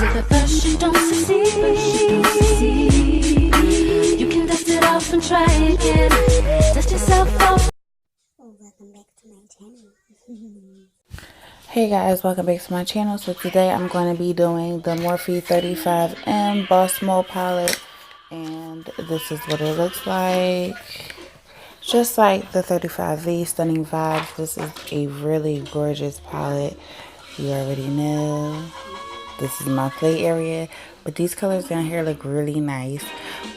if at first you don't succeed, you can dust it off and try again. Dust yourself off. Welcome back to my channel. Hey guys, welcome back to my channel. So today I'm going to be doing the Morphe 35M Boss Mode palette, and this is what it looks like. Just like the 35V, Stunning Vibes. This is a really gorgeous palette. You already know. This is my play area, but these colors down here look really nice.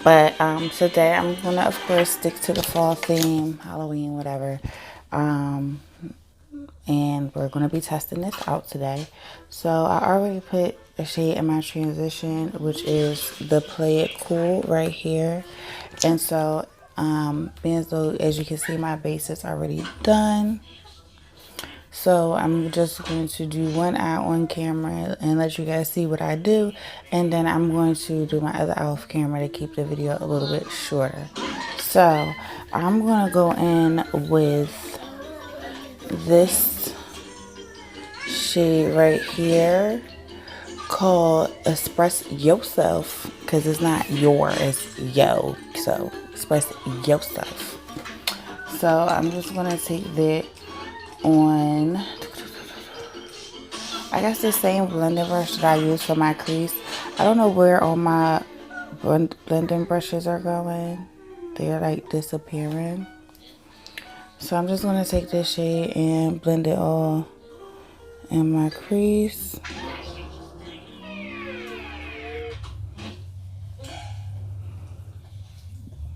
But today I'm gonna, of course, stick to the fall theme, Halloween, whatever. And we're going to be testing this out today. So I already put a shade in my transition, which is the Play It Cool right here. And so being as though, as you can see, my base is already done, so I'm just going to do one eye on camera and let you guys see what I do, and then I'm going to do my other eye off camera to keep the video a little bit shorter. So I'm going to go in with this shade right here called Express Yourself, because it's not your, it's yo, so express yourself. So I'm just gonna take that on, I guess, the same blending brush that I use for my crease. I don't know where all my blending brushes are going. They're like disappearing. So I'm just going to take this shade and blend it all in my crease.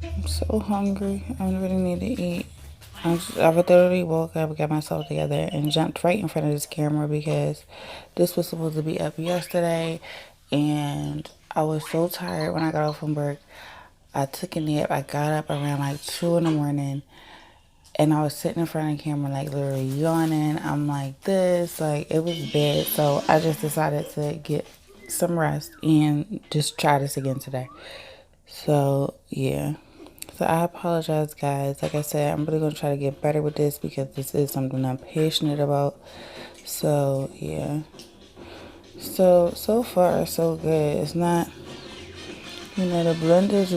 I'm so hungry. I really need to eat. I literally woke up, got myself together, and jumped right in front of this camera because this was supposed to be up yesterday. And I was so tired when I got off from work. I took a nap. I got up around like 2 in the morning. And I was sitting in front of the camera, like, literally yawning. I'm like this, like, it was bad. So I just decided to get some rest and just try this again today. So, yeah. So I apologize, guys. Like I said, I'm really going to try to get better with this because this is something I'm passionate about. So, yeah. So far, so good. It's not, you know, the blend is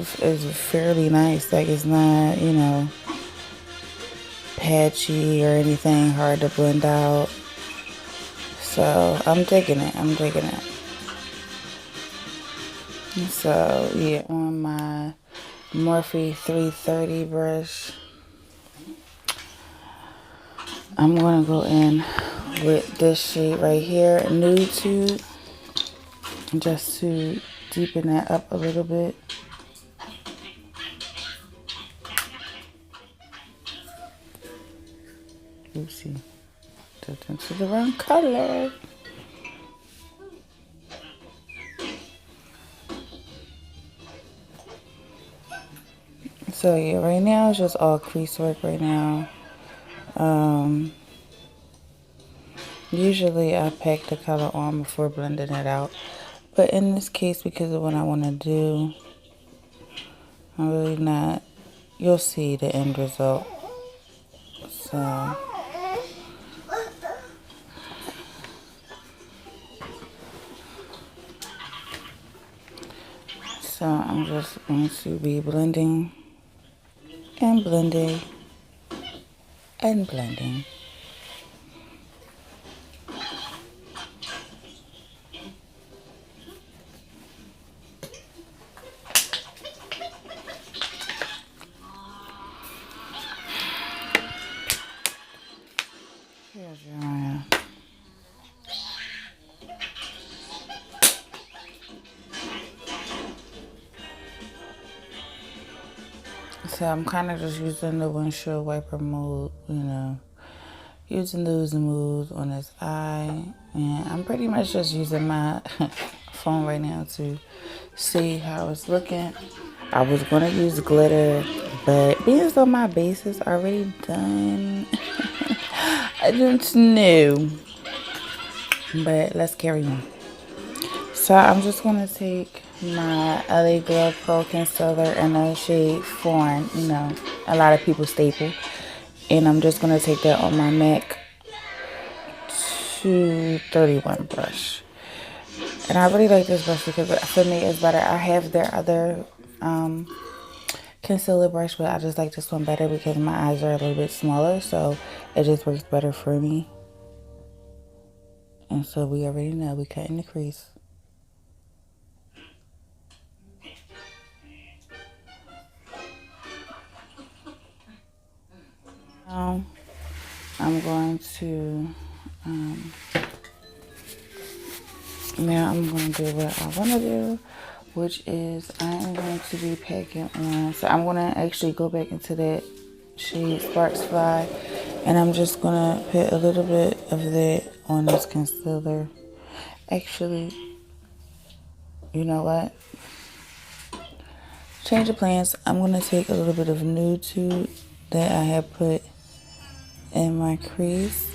fairly nice. Like, it's not, you know, patchy or anything hard to blend out. So I'm digging it. So yeah, on my Morphe 330 brush, I'm gonna go in with this shade right here, Nude Tube, just to deepen that up a little bit. Oopsie, dipped into the wrong color. So yeah, right now it's just all crease work right now. Usually I pack the color on before blending it out, but in this case, because of what I want to do, I'm really not. You'll see the end result. So I'm just going to be blending and blending and blending. Here's your eye. So I'm kind of just using the windshield wiper mode, you know, using those moves on this eye. And I'm pretty much just using my phone right now to see how it's looking. I was going to use glitter, but being as though my base is already done, I don't know. But let's carry on. So I'm just going to take my LA Girl Pro Concealer in the shade Fawn, you know, a lot of people staple. And I'm just going to take that on my MAC 231 brush. And I really like this brush because for me it's better. I have their other concealer brush, but I just like this one better because my eyes are a little bit smaller, so it just works better for me. And so we already know we cut in the crease. Now I'm going to do what I want to do, which is I am going to be packing on. So I'm going to actually go back into that shade Sparks Fly, and I'm just going to put a little bit of that on this concealer. Actually, you know what? Change of plans. I'm going to take a little bit of Nude Tude that I have put in my crease,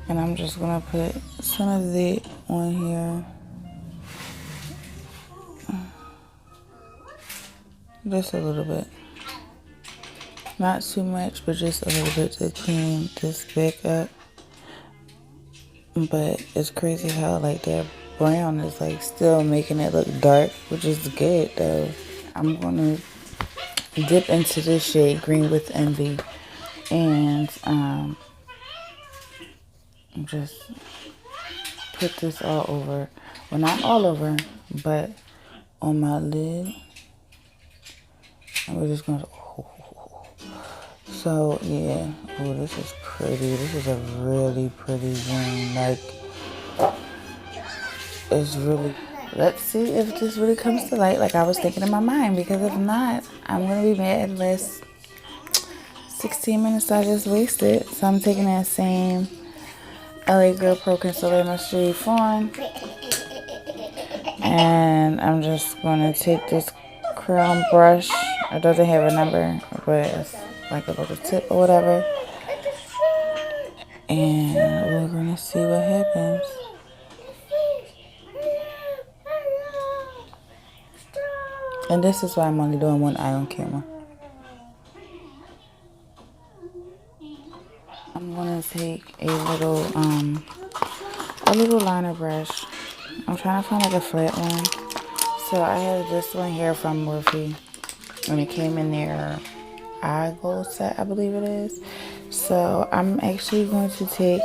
and I'm just going to put some of that on here. Just a little bit. Not too much, but just a little bit to clean this back up. But it's crazy how like that brown is like still making it look dark, which is good though. I'm gonna dip into this shade Green with Envy, and just put this all over. Well, not all over, but on my lid. And we're just gonna. So yeah, oh, this is pretty. This is a really pretty one. Like, it's really. Let's see if this really comes to light like I was thinking in my mind. Because if not, I'm gonna be mad unless 16 minutes I just wasted. So I'm taking that same LA Girl Pro Concealer in my shade Fawn, and I'm just gonna take this crown brush. It doesn't have a number, but it's like a little tip or whatever, and we're gonna see what happens. And this is why I'm only doing one eye on camera. I'm gonna take a little liner brush. I'm trying to find like a flat one. So I have this one here from Morphe, and it came in their eye gold set, I believe it is. So I'm actually going to take,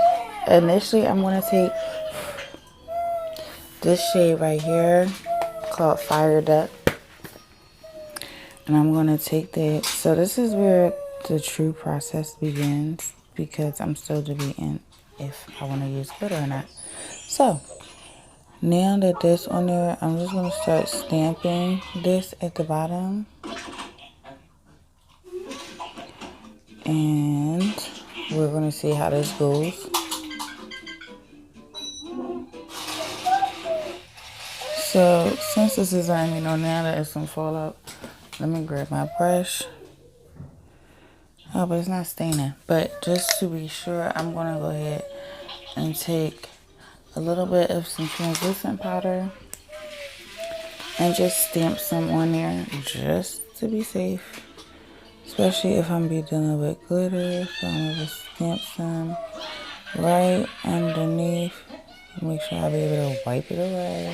initially I'm going to take this shade right here called Fired Up, and I'm going to take that. So this is where the true process begins, because I'm still debating if I want to use glitter or not. So now that that's on there, I'm just going to start stamping this at the bottom. And we're going to see how this goes. So since this is on, now that it's some fallout, let me grab my brush. Oh, but it's not staining. But just to be sure, I'm going to go ahead and take a little bit of some translucent powder and just stamp some on there just to be safe. Especially if I'm be dealing with glitter. So I'm going to just stamp some right underneath. Make sure I'll be able to wipe it away.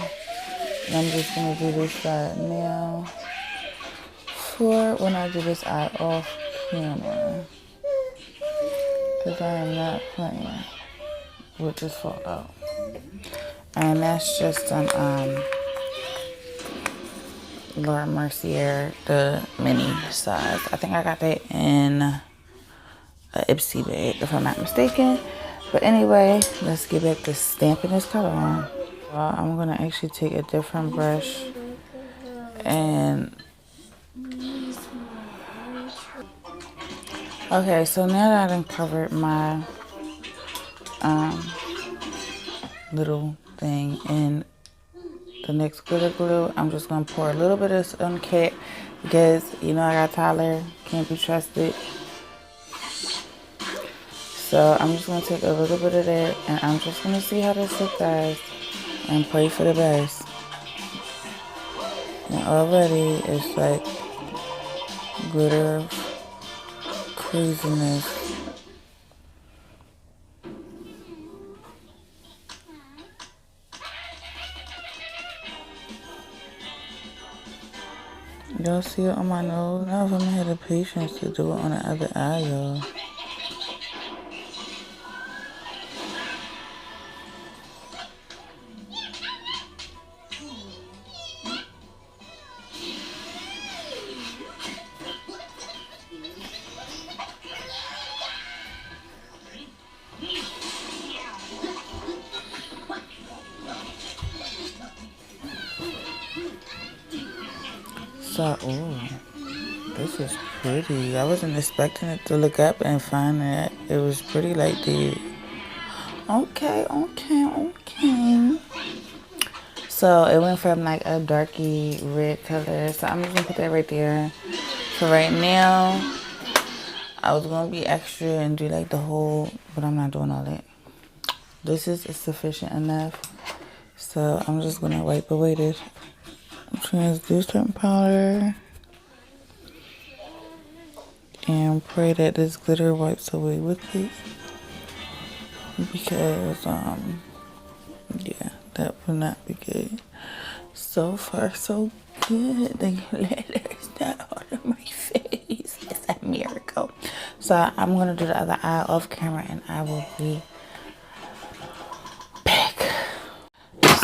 And I'm just going to do this side now for when I do this eye off camera. Because I am not playing with this fallout. And that's just an Laura Mercier, the mini size. I think I got that in a Ipsy bag, if I'm not mistaken. But anyway, let's get back to stamping this color on. I'm going to actually take a different brush and... Okay, so now that I've covered my little thing in the next glitter glue, I'm just going to pour a little bit of this on Cat, because, you know, I got Tyler, can't be trusted. So I'm just going to take a little bit of that, and I'm just going to see how this looks, guys, and pray for the best. And already it's like glitter craziness. Y'all see it on my nose? Now if I'm gonna have the patience to do it on the other eye, y'all. So, ooh, this is pretty. I wasn't expecting it to look up and find that it was pretty like that. Okay, okay, okay. So it went from like a darky red color. So I'm just gonna put that right there. So right now, I was gonna be extra and do like the whole, but I'm not doing all that. This is sufficient enough. So I'm just gonna wipe away this translucent powder and pray that this glitter wipes away with it. Because yeah, that would not be good. So far so good. The glitter's not on my face. It's a miracle. So I'm gonna do the other eye off camera and I will be back.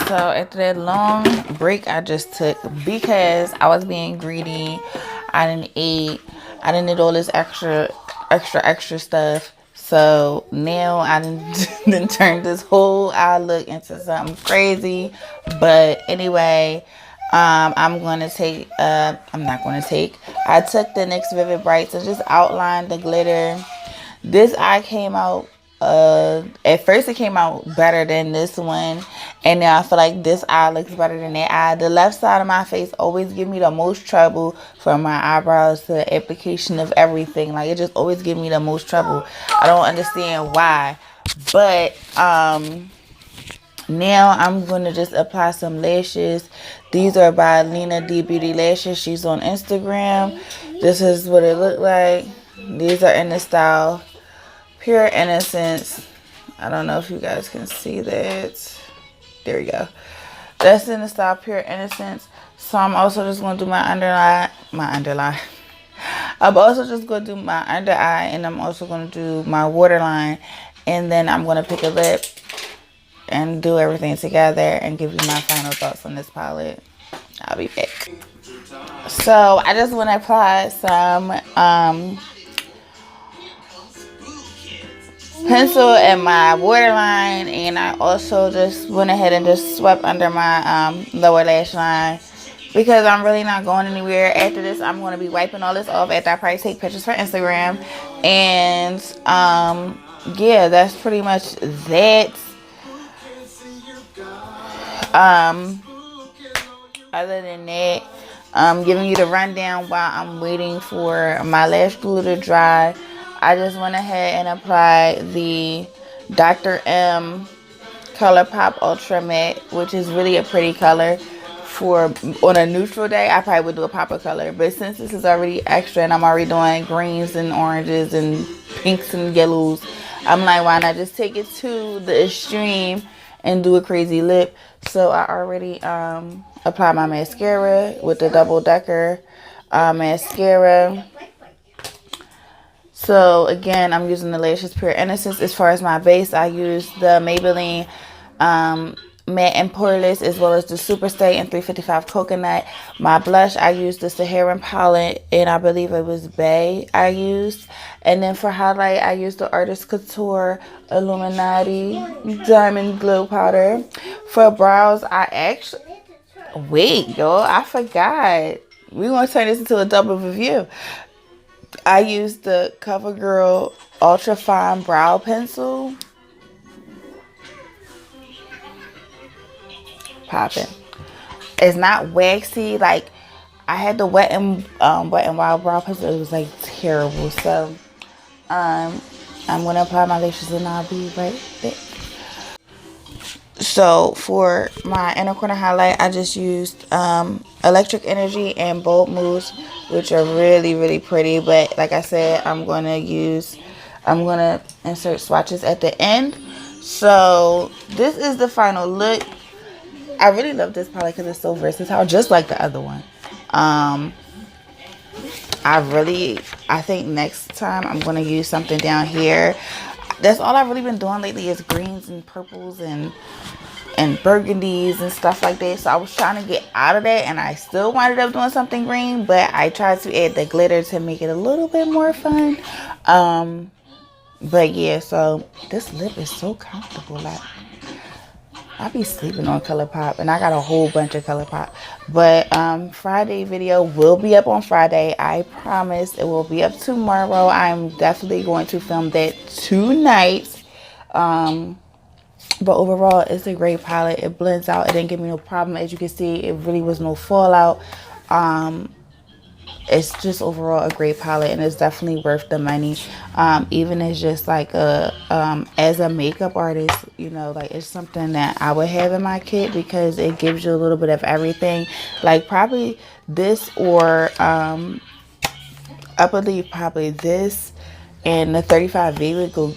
So after that long break I just took because I was being greedy, I didn't eat, I didn't eat all this extra stuff. So now I didn't turn this whole eye look into something crazy. But anyway, I'm going to take, I'm not going to take, I took the NYX Vivid Brights and just outlined the glitter. This eye came out, at first it came out better than this one. And now I feel like this eye looks better than that eye. The left side of my face always give me the most trouble from my eyebrows to the application of everything. Like it just always give me the most trouble. I don't understand why. But, now I'm going to just apply some lashes. These are by Lena D Beauty Lashes. She's on Instagram. This is what it looked like. These are in the style Pure Innocence. I don't know if you guys can see that. There we go. That's in the style Pure Innocence. So I'm also just going to do my underline. I'm also just going to do my under eye. And I'm also going to do my waterline. And then I'm going to pick a lip and do everything together and give you my final thoughts on this palette. I'll be back. So I just want to apply some pencil in my waterline, and I also just went ahead and just swept under my lower lash line because I'm really not going anywhere. After this, I'm going to be wiping all this off after I probably take pictures for Instagram. And yeah, that's pretty much that. Other than that, I'm giving you the rundown while I'm waiting for my lash glue to dry. I just went ahead and applied the Dr. M Color Pop Ultra Matte, which is really a pretty color. For on a neutral day, I probably would do a pop of color, but since this is already extra and I'm already doing greens and oranges and pinks and yellows, I'm like, why not just take it to the extreme and do a crazy lip? So I already applied my mascara with the double decker mascara. So again, I'm using the Lashes Pure Innocence. As far as my base, I use the Maybelline Matte and Poreless, as well as the Superstay and 355 Coconut. My blush, I used the Saharan palette, and I believe it was Bay I used. And then for highlight, I used the Artist Couture Illuminati Diamond Glow Powder. For brows, I actually... Wait, y'all, I forgot. We're going to turn this into a double review. I used the CoverGirl Ultra Fine Brow Pencil. Popping. It's not waxy. Like I had the Wet and Wild brow pencil. It was like terrible. So I'm gonna apply my lashes and I'll be right back. So for my inner corner highlight, I just used Electric Energy and Bold Moves, which are really, really pretty. But like I said, I'm gonna insert swatches at the end. So this is the final look. I really love this palette because it's so versatile, just like the other one. I think next time I'm going to use something down here. That's all I've really been doing lately is greens and purples and burgundies and stuff like that. So I was trying to get out of that, and I still wound up doing something green, but I tried to add the glitter to make it a little bit more fun. But yeah, so this lip is so comfortable. Like, I be sleeping on ColourPop, and I got a whole bunch of ColourPop. But Friday video will be up on Friday. I promise it will be up tomorrow. I'm definitely going to film that tonight. But overall, it's a great palette. It blends out. It didn't give me no problem. As you can see, it really was no fallout. It's just overall a great palette, and it's definitely worth the money. Even as just like as a makeup artist, you know, like it's something that I would have in my kit because it gives you a little bit of everything. Like probably this, or I believe probably this and the 35V would go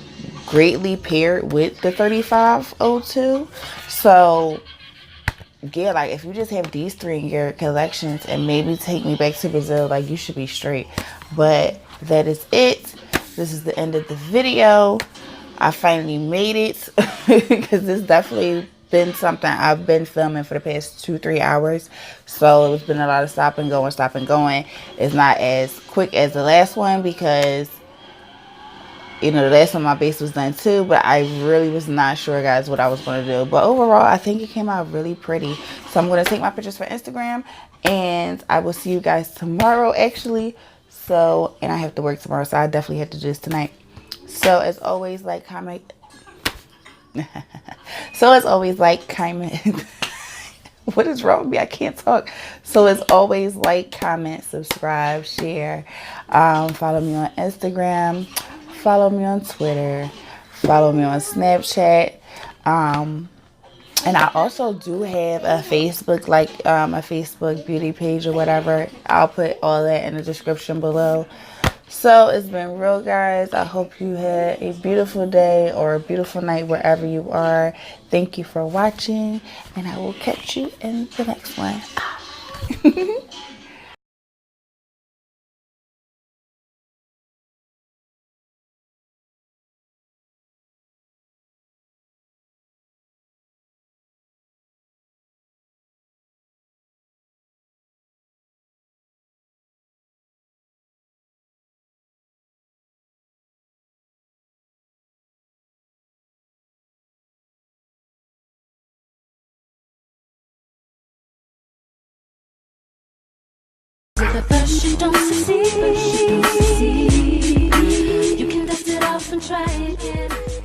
greatly paired with the 3502. So yeah, like if you just have these three in your collections and maybe Take Me Back to Brazil, like you should be straight. But that is it. This is the end of the video. I finally made it because this definitely been something I've been filming for the past 2-3 hours. So it's been a lot of stop and going, stop and going. It's not as quick as the last one because, you know, the last time my base was done too, but I really was not sure, guys, what I was going to do. But overall, I think it came out really pretty. So I'm going to take my pictures for Instagram, and I will see you guys tomorrow, actually. So, and I have to work tomorrow, so I definitely have to do this tonight. So as always, like, comment. So as always, like, comment. What is wrong with me? I can't talk. So as always, like, comment, subscribe, share. Follow me on Instagram. Follow me on Twitter. Follow me on Snapchat. And I also do have a Facebook, like a Facebook beauty page or whatever. I'll put all that in the description below. So it's been real, guys. I hope you had a beautiful day or a beautiful night wherever you are. Thank you for watching, and I will catch you in the next one. If at first you don't succeed, you can dust it off and try again.